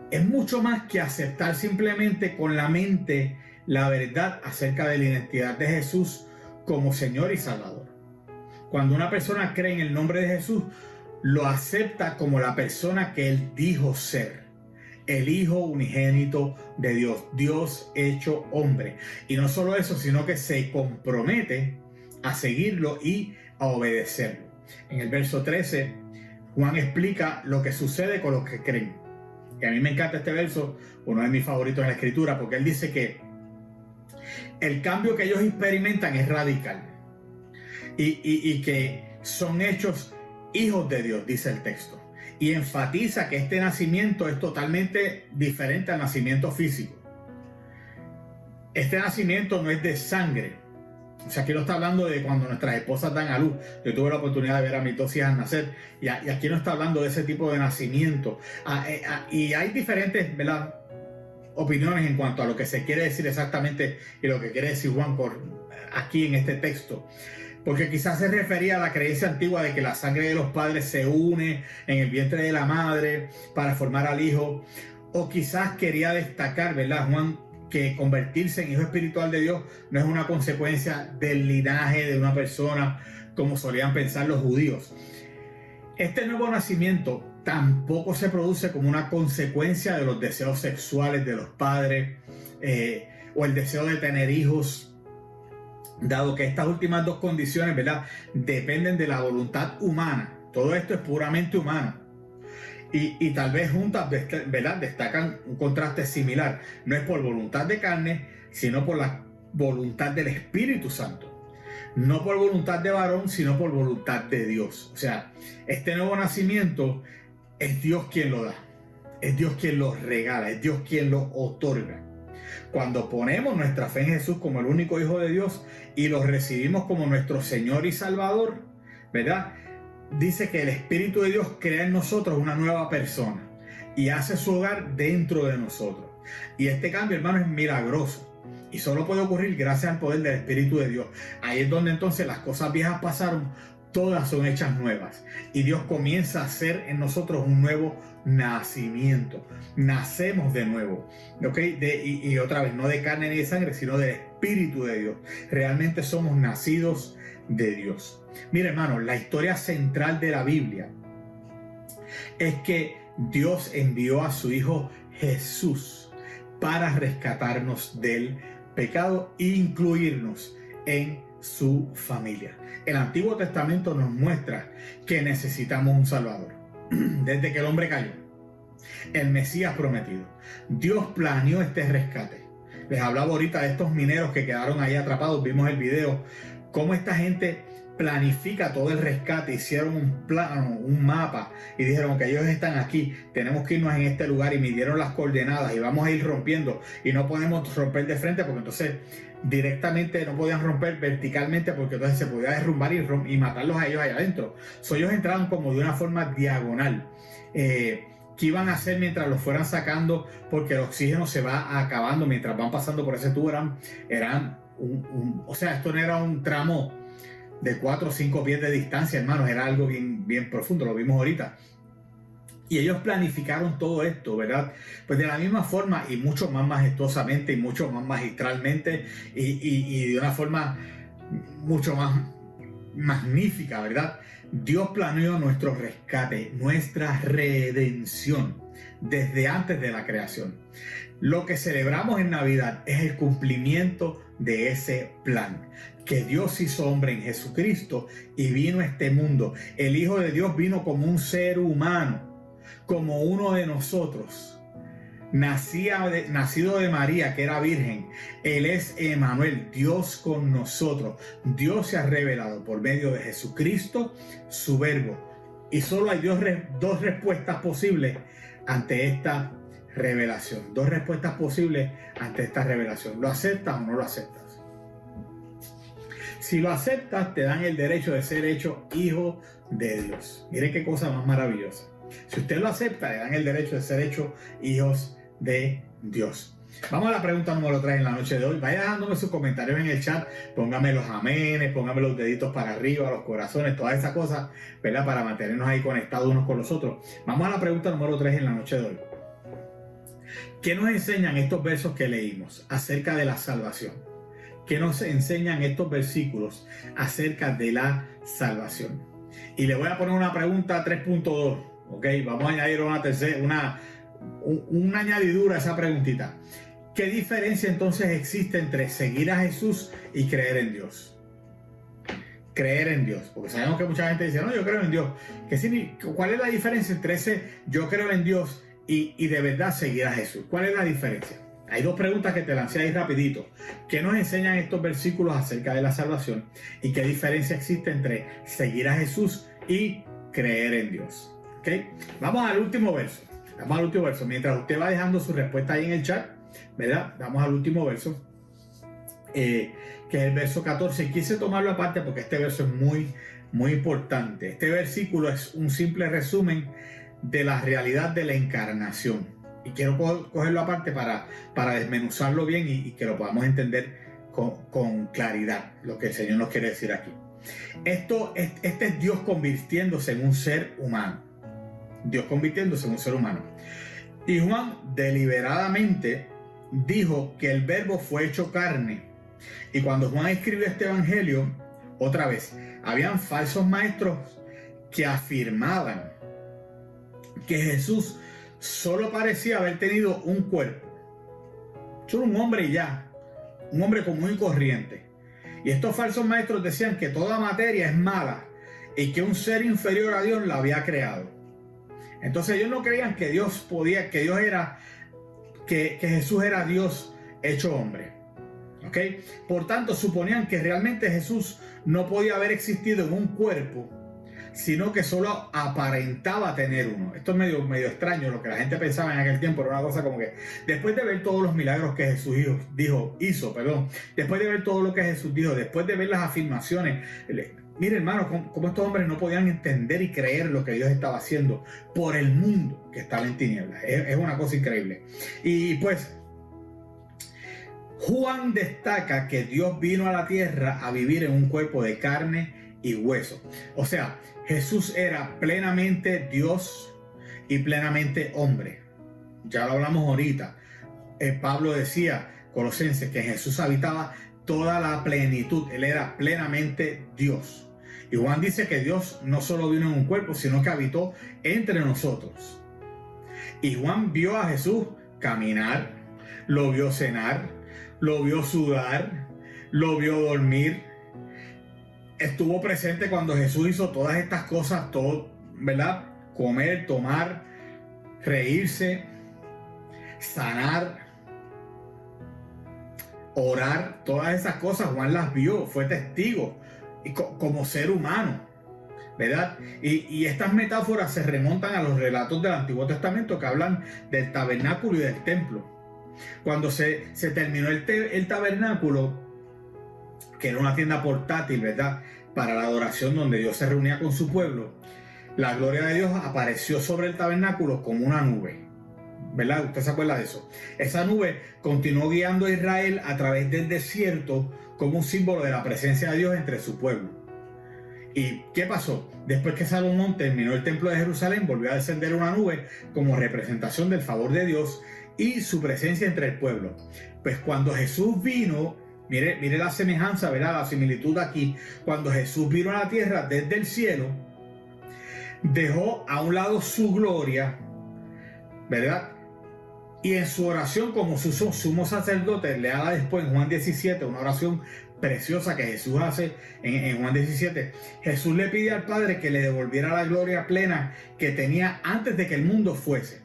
es mucho más que aceptar simplemente con la mente la verdad acerca de la identidad de Jesús como Señor y Salvador. Cuando una persona cree en el nombre de Jesús, lo acepta como la persona que Él dijo ser, el Hijo unigénito de Dios, Dios hecho hombre. Y no solo eso, sino que se compromete a seguirlo y a obedecerlo. En el verso 13, Juan explica lo que sucede con los que creen. Y a mí me encanta este verso, uno de mis favoritos en la escritura, porque él dice que el cambio que ellos experimentan es radical y que son hechos hijos de Dios, dice el texto. Y enfatiza que este nacimiento es totalmente diferente al nacimiento físico. Este nacimiento no es de sangre. O sea, aquí no está hablando de cuando nuestras esposas dan a luz. Yo tuve la oportunidad de ver a mis 2 hijas nacer, y aquí no está hablando de ese tipo de nacimiento. Y hay diferentes, ¿verdad?, opiniones en cuanto a lo que se quiere decir exactamente y lo que quiere decir Juan por aquí en este texto. porque quizás se refería a la creencia antigua de que la sangre de los padres se une en el vientre de la madre para formar al hijo, o quizás quería destacar, ¿verdad, Juan?, que convertirse en hijo espiritual de Dios no es una consecuencia del linaje de una persona, como solían pensar los judíos. Este nuevo nacimiento tampoco se produce como una consecuencia de los deseos sexuales de los padres o el deseo de tener hijos, dado que estas últimas dos condiciones, ¿verdad?, dependen de la voluntad humana. Todo esto es puramente humano. Y tal vez juntas, ¿verdad?, destacan un contraste similar. No es por voluntad de carne, sino por la voluntad del Espíritu Santo. No por voluntad de varón, sino por voluntad de Dios. O sea, este nuevo nacimiento es Dios quien lo da. Es Dios quien lo regala. Es Dios quien lo otorga. Cuando ponemos nuestra fe en Jesús como el único Hijo de Dios y lo recibimos como nuestro Señor y Salvador, ¿verdad?, dice que el Espíritu de Dios crea en nosotros una nueva persona y hace su hogar dentro de nosotros. Y este cambio, hermano, es milagroso y solo puede ocurrir gracias al poder del Espíritu de Dios. Ahí es donde entonces las cosas viejas pasaron, todas son hechas nuevas y Dios comienza a hacer en nosotros un nuevo nacimiento. Nacemos de nuevo, ¿ok? Y otra vez, no de carne ni de sangre, sino del Espíritu de Dios. Realmente somos nacidos de Dios. Mira, hermano, la historia central de la Biblia es que Dios envió a su Hijo Jesús para rescatarnos del pecado e incluirnos en su familia. El Antiguo Testamento nos muestra que necesitamos un Salvador. Desde que el hombre cayó, el Mesías prometido, Dios planeó este rescate. Les hablaba ahorita de estos mineros que quedaron ahí atrapados. Vimos el video, cómo esta gente planifica todo el rescate, hicieron un plano, un mapa y dijeron que ellos están aquí, tenemos que irnos en este lugar y midieron las coordenadas y vamos a ir rompiendo y no podemos romper de frente porque entonces directamente no podían romper verticalmente porque entonces se podía derrumbar y matarlos a ellos allá adentro. Ellos entraron como de una forma diagonal. ¿Qué iban a hacer mientras los fueran sacando? Porque el oxígeno se va acabando mientras van pasando por ese tubo. O sea, esto no era un tramo de 4 o 5 pies de distancia, hermanos, era algo bien, bien profundo, lo vimos ahorita. Y ellos planificaron todo esto, ¿verdad? Pues de la misma forma y mucho más majestuosamente y mucho más magistralmente y de una forma mucho más magnífica, ¿verdad? Dios planeó nuestro rescate, nuestra redención desde antes de la creación. Lo que celebramos en Navidad es el cumplimiento de ese plan, que Dios hizo hombre en Jesucristo y vino a este mundo. El Hijo de Dios vino como un ser humano, como uno de nosotros. Nacido de María, que era virgen. Él es Emmanuel, Dios con nosotros. Dios se ha revelado por medio de Jesucristo, su verbo. Y solo hay dos respuestas posibles ante esta revelación. Dos respuestas posibles ante esta revelación. ¿Lo aceptas o no lo aceptas? Si lo aceptas, te dan el derecho de ser hecho hijo de Dios. Miren qué cosa más maravillosa. Si usted lo acepta, le dan el derecho de ser hecho hijos de Dios. Vamos a la pregunta número 3 en la noche de hoy. Vaya dejándome sus comentarios en el chat. Póngame los amenes, póngame los deditos para arriba, los corazones, todas esas cosas, ¿verdad? Para mantenernos ahí conectados unos con los otros. Vamos a la pregunta número 3 en la noche de hoy. ¿Qué nos enseñan estos versos que leímos acerca de la salvación? ¿Qué nos enseñan estos versículos acerca de la salvación? Y le voy a poner una pregunta 3.2, ¿ok? Vamos a añadir una añadidura a esa preguntita. ¿Qué diferencia entonces existe entre seguir a Jesús y creer en Dios? Creer en Dios, porque sabemos que mucha gente dice, no, yo creo en Dios. ¿Cuál es la diferencia entre ese yo creo en Dios y de verdad seguir a Jesús? ¿Cuál es la diferencia? Hay dos preguntas que te lancé ahí rapidito. ¿Qué nos enseñan estos versículos acerca de la salvación? ¿Y qué diferencia existe entre seguir a Jesús y creer en Dios? ¿Okay? Vamos al último verso. Mientras usted va dejando su respuesta ahí en el chat, ¿verdad? Vamos al último verso, que es el verso 14. Y quise tomarlo aparte porque este verso es muy, muy importante. Este versículo es un simple resumen de la realidad de la encarnación. Y quiero cogerlo aparte para desmenuzarlo bien y que lo podamos entender con claridad, lo que el Señor nos quiere decir aquí. Este es Dios convirtiéndose en un ser humano. Dios convirtiéndose en un ser humano. Y Juan deliberadamente dijo que el verbo fue hecho carne. Y cuando Juan escribió este evangelio, otra vez, habían falsos maestros que afirmaban que Jesús solo parecía haber tenido un cuerpo. Solo un hombre y ya. Un hombre común y corriente. Y estos falsos maestros decían que toda materia es mala y que un ser inferior a Dios la había creado. Entonces ellos no creían que Dios podía, que Jesús era Dios hecho hombre. ¿Ok? Por tanto, suponían que realmente Jesús no podía haber existido en un cuerpo, sino que solo aparentaba tener uno. Esto es medio extraño, lo que la gente pensaba en aquel tiempo. Era una cosa como que después de ver todos los milagros que Jesús hizo, después de ver todo lo que Jesús dijo, después de ver las afirmaciones, mire, hermano, cómo estos hombres no podían entender y creer lo que Dios estaba haciendo por el mundo que estaba en tinieblas. Es una cosa increíble. Y pues Juan destaca que Dios vino a la tierra a vivir en un cuerpo de carne y hueso. O sea, Jesús era plenamente Dios y plenamente hombre. Ya lo hablamos ahorita. Pablo decía, Colosenses, que en Jesús habitaba toda la plenitud. Él era plenamente Dios. Y Juan dice que Dios no solo vino en un cuerpo, sino que habitó entre nosotros. Y Juan vio a Jesús caminar, lo vio cenar, lo vio sudar, lo vio dormir. Estuvo presente cuando Jesús hizo todas estas cosas, todo, ¿verdad? Comer, tomar, reírse, sanar, orar, todas esas cosas Juan las vio, fue testigo y como ser humano, ¿verdad? Y estas metáforas se remontan a los relatos del Antiguo Testamento que hablan del tabernáculo y del templo. Cuando se terminó el tabernáculo, que era una tienda portátil, ¿verdad?, para la adoración donde Dios se reunía con su pueblo, la gloria de Dios apareció sobre el tabernáculo como una nube, ¿verdad? ¿Usted se acuerda de eso? Esa nube continuó guiando a Israel a través del desierto como un símbolo de la presencia de Dios entre su pueblo. ¿Y qué pasó? Después que Salomón terminó el templo de Jerusalén, volvió a descender una nube como representación del favor de Dios y su presencia entre el pueblo. Pues cuando Jesús vino, mire la semejanza, ¿verdad? La similitud aquí. Cuando Jesús vino a la tierra desde el cielo, dejó a un lado su gloria, ¿verdad? Y en su oración como su sumo sacerdote, le haga después en Juan 17, una oración preciosa que Jesús hace en Juan 17. Jesús le pide al Padre que le devolviera la gloria plena que tenía antes de que el mundo fuese.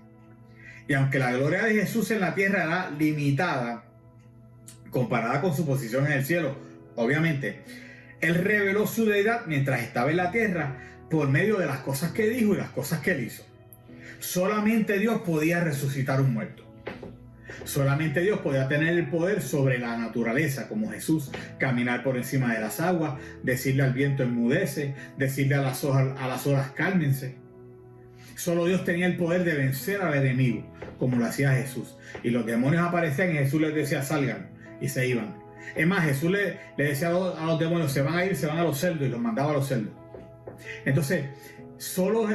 Y aunque la gloria de Jesús en la tierra era limitada, comparada con su posición en el cielo, obviamente, Él reveló su deidad mientras estaba en la tierra por medio de las cosas que dijo y las cosas que Él hizo. Solamente Dios podía resucitar un muerto. Solamente Dios podía tener el poder sobre la naturaleza, como Jesús, caminar por encima de las aguas, decirle al viento enmudece, decirle a las olas cálmense. Solo Dios tenía el poder de vencer al enemigo, como lo hacía Jesús. Y los demonios aparecían y Jesús les decía salgan, y se iban. Es más, Jesús le decía a los demonios se van a ir, se van a los cerdos, y los mandaba a los cerdos. Entonces, solo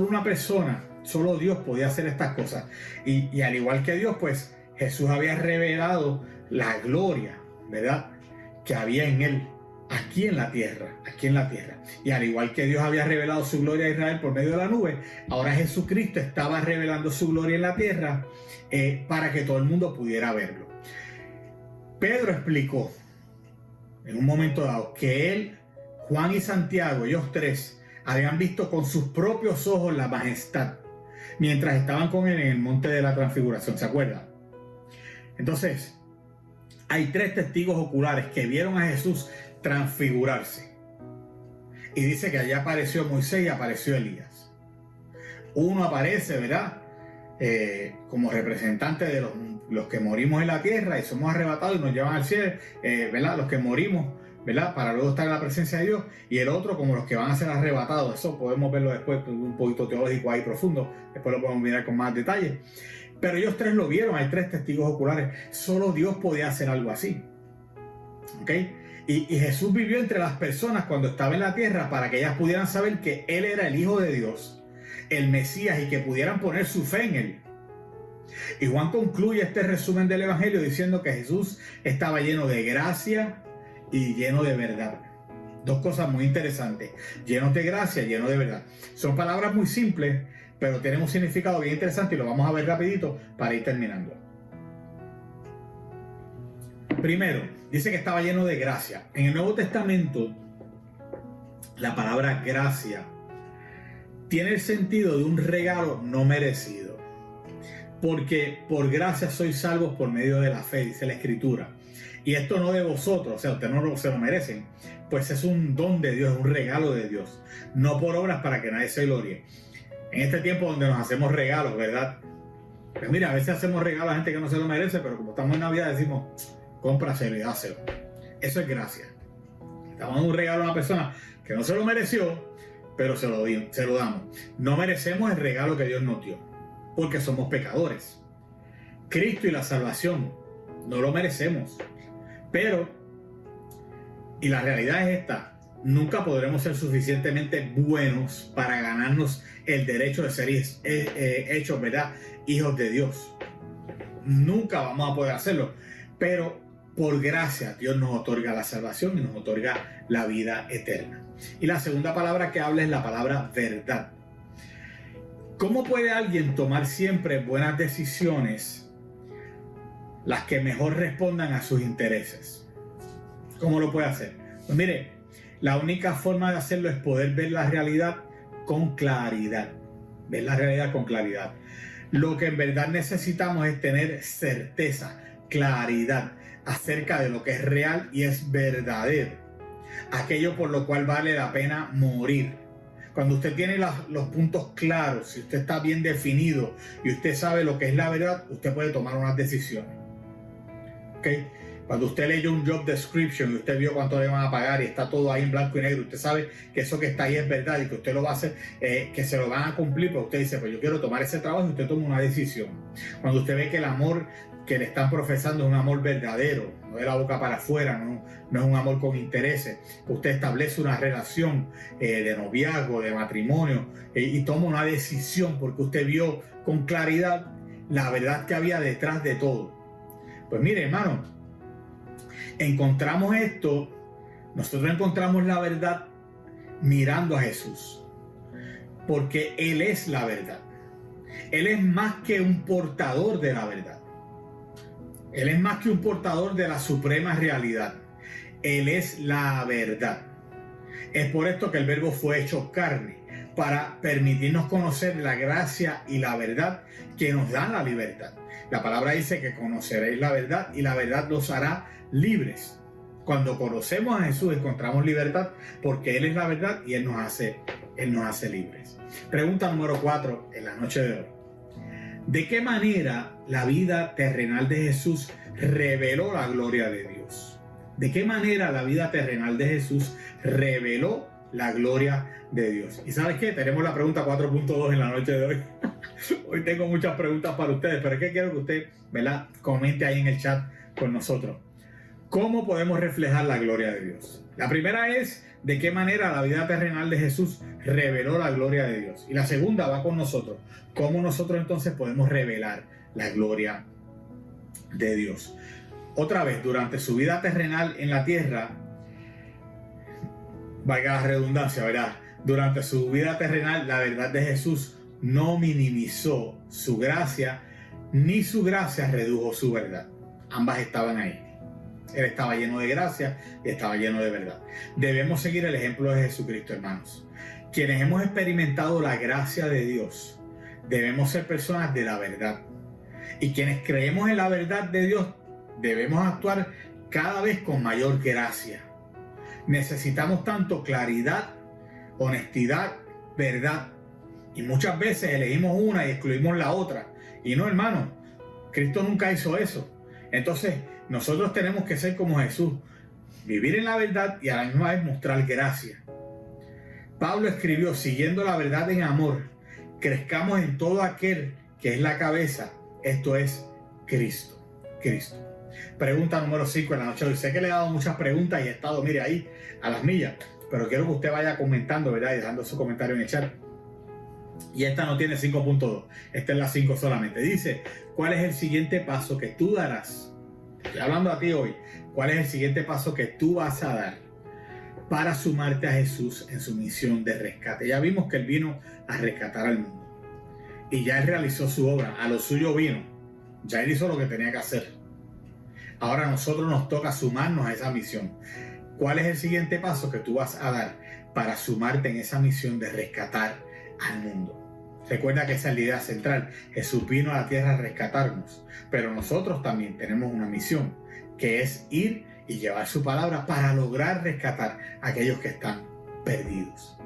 una persona, solo Dios podía hacer estas cosas. Y al igual que Dios, pues Jesús había revelado la gloria, ¿verdad?, que había en Él, aquí en la tierra. Y al igual que Dios había revelado su gloria a Israel por medio de la nube, ahora Jesucristo estaba revelando su gloria en la tierra para que todo el mundo pudiera verlo. Pedro explicó en un momento dado que él, Juan y Santiago, ellos tres, habían visto con sus propios ojos la majestad mientras estaban con él en el monte de la transfiguración, ¿se acuerdan? Entonces, hay tres testigos oculares que vieron a Jesús transfigurarse. Y dice que allá apareció Moisés y apareció Elías. Uno aparece, ¿verdad?, como representante de los que morimos en la tierra y somos arrebatados y nos llevan al cielo, ¿verdad?, los que morimos, ¿verdad?, para luego estar en la presencia de Dios. Y el otro como los que van a ser arrebatados. Eso podemos verlo después, un poquito teológico ahí profundo. Después lo podemos mirar con más detalle. Pero ellos tres lo vieron, hay tres testigos oculares. Solo Dios podía hacer algo así. ¿Ok? Y Jesús vivió entre las personas cuando estaba en la tierra para que ellas pudieran saber que Él era el Hijo de Dios, el Mesías, y que pudieran poner su fe en Él. Y Juan concluye este resumen del Evangelio diciendo que Jesús estaba lleno de gracia y lleno de verdad. Dos cosas muy interesantes: lleno de gracia, lleno de verdad. Son palabras muy simples, pero tienen un significado bien interesante y lo vamos a ver rapidito para ir terminando. Primero, dice que estaba lleno de gracia. En el Nuevo Testamento, la palabra gracia tiene el sentido de un regalo no merecido. Porque por gracia sois salvos por medio de la fe, dice la Escritura. Y esto no de vosotros, o sea, ustedes no se lo merecen, pues es un don de Dios, es un regalo de Dios, no por obras para que nadie se glorie. En este tiempo donde nos hacemos regalos, ¿verdad? Pues mira, a veces hacemos regalos a gente que no se lo merece, pero como estamos en Navidad decimos, cómpraselo y dáselo. Eso es gracia. Estamos dando un regalo a una persona que no se lo mereció, pero se lo damos. No merecemos el regalo que Dios nos dio, porque somos pecadores. Cristo y la salvación no lo merecemos, pero, y la realidad es esta: nunca podremos ser suficientemente buenos para ganarnos el derecho de ser hechos, ¿verdad?, hijos de Dios. Nunca vamos a poder hacerlo, pero por gracia Dios nos otorga la salvación y nos otorga la vida eterna. Y la segunda palabra que habla es la palabra verdad. ¿Cómo puede alguien tomar siempre buenas decisiones, las que mejor respondan a sus intereses? ¿Cómo lo puede hacer? Pues mire, la única forma de hacerlo es poder ver la realidad con claridad. Ver la realidad con claridad. Lo que en verdad necesitamos es tener certeza, claridad acerca de lo que es real y es verdadero. Aquello por lo cual vale la pena morir. Cuando usted tiene los puntos claros, si usted está bien definido y usted sabe lo que es la verdad, usted puede tomar unas decisiones. ¿Okay? Cuando usted leyó un job description y usted vio cuánto le van a pagar y está todo ahí en blanco y negro, usted sabe que eso que está ahí es verdad y que usted lo va a hacer, que se lo van a cumplir, pero usted dice, pues yo quiero tomar ese trabajo, y usted toma una decisión. Cuando usted ve que el amor que le están profesando es un amor verdadero, no de la boca para afuera, no es un amor con intereses, usted establece una relación de noviazgo, de matrimonio, y toma una decisión porque usted vio con claridad la verdad que había detrás de todo. Pues mire, hermano, encontramos esto, nosotros encontramos la verdad mirando a Jesús, porque Él es la verdad. Él es más que un portador de la verdad. Él es más que un portador de la suprema realidad. Él es la verdad. Es por esto que el Verbo fue hecho carne, para permitirnos conocer la gracia y la verdad que nos dan la libertad. La palabra dice que conoceréis la verdad y la verdad los hará libres. Cuando conocemos a Jesús encontramos libertad, porque Él es la verdad y Él nos hace libres. Pregunta número 4 en la noche de hoy: ¿de qué manera la vida terrenal de Jesús reveló la gloria de Dios? ¿De qué manera la vida terrenal de Jesús reveló la gloria de Dios? Y ¿sabes qué? Tenemos la pregunta 4.2 en la noche de hoy. Hoy tengo muchas preguntas para ustedes, pero es que quiero que usted, ¿verdad?, comente ahí en el chat con nosotros. ¿Cómo podemos reflejar la gloria de Dios? La primera es: ¿de qué manera la vida terrenal de Jesús reveló la gloria de Dios? Y la segunda va con nosotros: ¿cómo nosotros entonces podemos revelar la gloria de Dios? Otra vez, durante su vida terrenal en la tierra, valga la redundancia, ¿verdad? Durante su vida terrenal, la verdad de Jesús no minimizó su gracia, ni su gracia redujo su verdad. Ambas estaban ahí. Él estaba lleno de gracia y estaba lleno de verdad. Debemos seguir el ejemplo de Jesucristo, hermanos. Quienes hemos experimentado la gracia de Dios, debemos ser personas de la verdad. Y quienes creemos en la verdad de Dios, debemos actuar cada vez con mayor gracia. Necesitamos tanto claridad, honestidad, verdad. Y muchas veces elegimos una y excluimos la otra. Y no, hermano, Cristo nunca hizo eso. Entonces, nosotros tenemos que ser como Jesús, vivir en la verdad y a la misma vez mostrar gracia. Pablo escribió: siguiendo la verdad en amor, crezcamos en todo aquel que es la cabeza, esto es Cristo. Pregunta número 5 en la noche de hoy. Sé que le he dado muchas preguntas y he estado, mire, ahí a las millas, pero quiero que usted vaya comentando, ¿verdad? Y dejando su comentario en el chat. Y esta no tiene 5.2, esta es la 5 solamente. Dice, ¿cuál es el siguiente paso que tú darás? Estoy hablando a ti hoy. ¿Cuál es el siguiente paso que tú vas a dar para sumarte a Jesús en su misión de rescate? Ya vimos que Él vino a rescatar al mundo. Y ya Él realizó su obra, a lo suyo vino. Ya Él hizo lo que tenía que hacer. Ahora a nosotros nos toca sumarnos a esa misión. ¿Cuál es el siguiente paso que tú vas a dar para sumarte en esa misión de rescatar al mundo? Recuerda que esa es la idea central. Jesús vino a la tierra a rescatarnos, pero nosotros también tenemos una misión, que es ir y llevar su palabra para lograr rescatar a aquellos que están perdidos.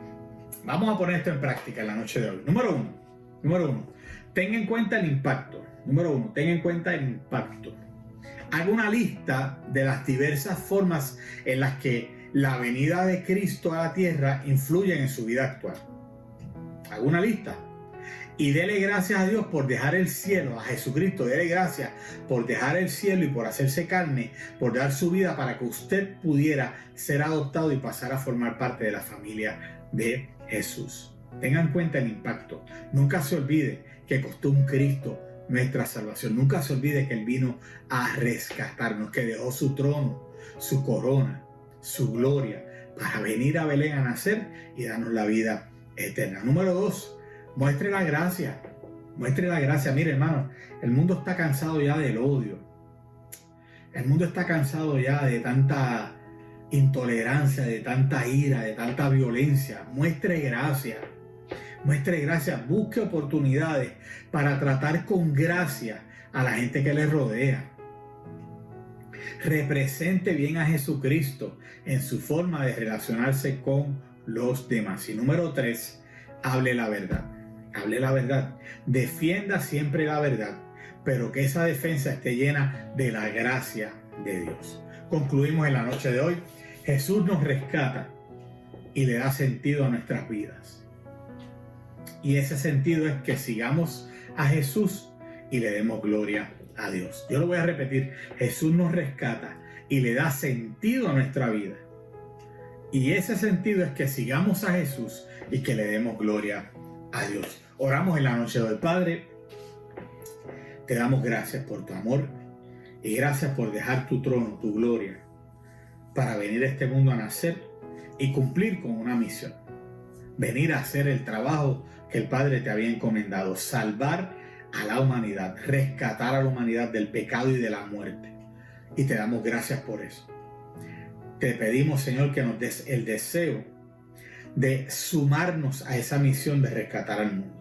Vamos a poner esto en práctica en la noche de hoy. Número uno, ten en cuenta el impacto. Haga una lista de las diversas formas en las que la venida de Cristo a la tierra influye en su vida actual. Haga una lista y dele gracias a Dios por dejar el cielo, a Jesucristo, dele gracias por dejar el cielo y por hacerse carne, por dar su vida para que usted pudiera ser adoptado y pasar a formar parte de la familia de Jesús. Tenga en cuenta el impacto. Nunca se olvide que costó un Cristo nuestra salvación. Nunca se olvide que Él vino a rescatarnos, que dejó su trono, su corona, su gloria, para venir a Belén a nacer y darnos la vida eterna. Número 2, muestre la gracia. Muestre la gracia. Mire, hermano, el mundo está cansado ya del odio. El mundo está cansado ya de tanta intolerancia, de tanta ira, de tanta violencia. Muestre gracia. Muestre gracia. Busque oportunidades para tratar con gracia a la gente que le rodea. Represente bien a Jesucristo en su forma de relacionarse con los demás. Y número 3, hable la verdad. Hable la verdad. Defienda siempre la verdad, pero que esa defensa esté llena de la gracia de Dios. Concluimos en la noche de hoy. Jesús nos rescata y le da sentido a nuestras vidas. Y ese sentido es que sigamos a Jesús y le demos gloria a Dios. Yo lo voy a repetir. Jesús nos rescata y le da sentido a nuestra vida. Y ese sentido es que sigamos a Jesús y que le demos gloria a Dios. Oramos en la noche de hoy. Padre, te damos gracias por tu amor y gracias por dejar tu trono, tu gloria, para venir a este mundo a nacer y cumplir con una misión. Venir a hacer el trabajo que el Padre te había encomendado, salvar a la humanidad, rescatar a la humanidad del pecado y de la muerte. Y te damos gracias por eso. Te pedimos, Señor, que nos des el deseo de sumarnos a esa misión de rescatar al mundo.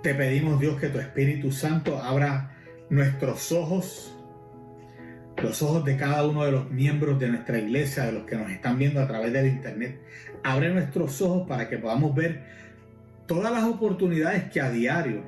Te pedimos, Dios, que tu Espíritu Santo abra nuestros ojos, los ojos de cada uno de los miembros de nuestra iglesia, de los que nos están viendo a través del internet. Abre nuestros ojos para que podamos ver todas las oportunidades que a diario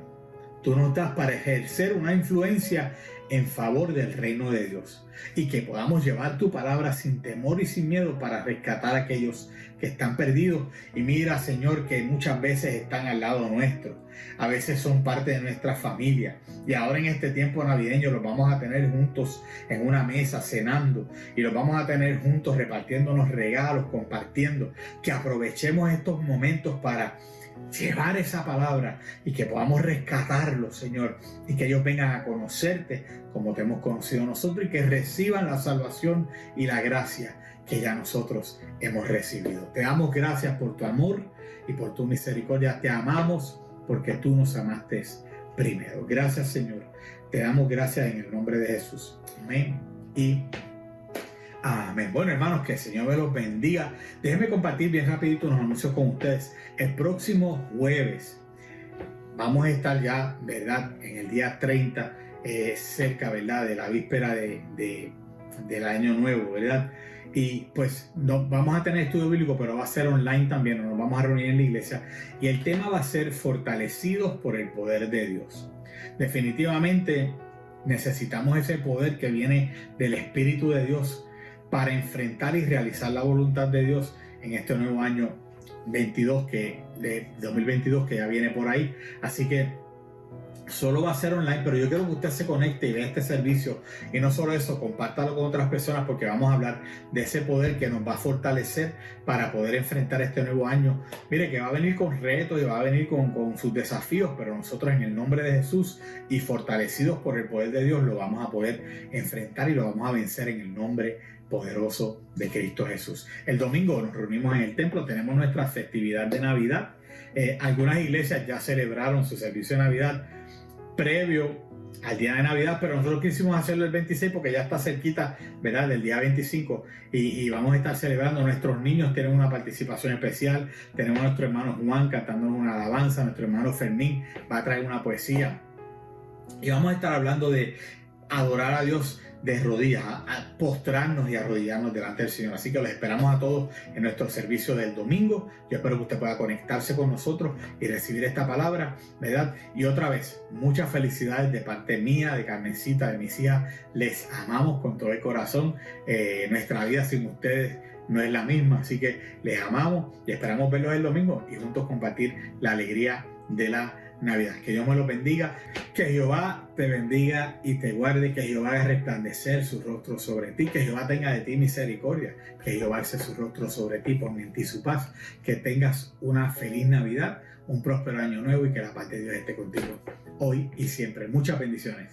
tú nos das para ejercer una influencia en favor del reino de Dios, y que podamos llevar tu palabra sin temor y sin miedo para rescatar a aquellos que están perdidos. Y mira, Señor, que muchas veces están al lado nuestro, a veces son parte de nuestra familia, y ahora en este tiempo navideño los vamos a tener juntos en una mesa cenando, y los vamos a tener juntos repartiéndonos regalos, compartiendo. Que aprovechemos estos momentos para llevar esa palabra y que podamos rescatarlos, Señor, y que ellos vengan a conocerte como te hemos conocido nosotros, y que reciban la salvación y la gracia que ya nosotros hemos recibido. Te damos gracias por tu amor y por tu misericordia. Te amamos porque tú nos amaste primero. Gracias, Señor. Te damos gracias en el nombre de Jesús. Amén y amén. Bueno, hermanos, que el Señor me los bendiga. Déjenme compartir bien rapidito unos anuncios con ustedes. El próximo jueves vamos a estar ya, ¿verdad?, en el día 30, cerca, ¿verdad?, de la víspera del año nuevo, ¿verdad? Y pues no, vamos a tener estudio bíblico, pero va a ser online también. Nos vamos a reunir en la iglesia y el tema va a ser fortalecidos por el poder de Dios. Definitivamente necesitamos ese poder que viene del Espíritu de Dios para enfrentar y realizar la voluntad de Dios en este nuevo año 2022 que ya viene por ahí. Así que Solo va a ser online, pero yo quiero que usted se conecte y vea este servicio. Y no solo eso, compártalo con otras personas, porque vamos a hablar de ese poder que nos va a fortalecer para poder enfrentar este nuevo año. Mire, que va a venir con retos y va a venir con sus desafíos, pero nosotros en el nombre de Jesús y fortalecidos por el poder de Dios lo vamos a poder enfrentar y lo vamos a vencer en el nombre poderoso de Cristo Jesús. El domingo nos reunimos en el templo, tenemos nuestra festividad de Navidad. Algunas iglesias ya celebraron su servicio de Navidad previo al día de Navidad, pero nosotros quisimos hacerlo el 26 porque ya está cerquita, ¿verdad?, del día 25 y vamos a estar celebrando. Nuestros niños tienen una participación especial, tenemos a nuestro hermano Juan cantándonos una alabanza, nuestro hermano Fermín va a traer una poesía y vamos a estar hablando de adorar a Dios de rodillas, a postrarnos y arrodillarnos delante del Señor. Así que los esperamos a todos en nuestro servicio del domingo. Yo espero que usted pueda conectarse con nosotros y recibir esta palabra, ¿verdad? Y otra vez, muchas felicidades de parte mía, de Carmencita, de mis hijas. Les amamos con todo el corazón. Nuestra vida sin ustedes no es la misma, así que les amamos y esperamos verlos el domingo y juntos compartir la alegría de la Navidad. Que Dios me los bendiga, que Jehová te bendiga y te guarde, que Jehová haga resplandecer su rostro sobre ti, que Jehová tenga de ti misericordia, que Jehová alce su rostro sobre ti, ponga en ti su paz, que tengas una feliz Navidad, un próspero año nuevo y que la paz de Dios esté contigo hoy y siempre. Muchas bendiciones.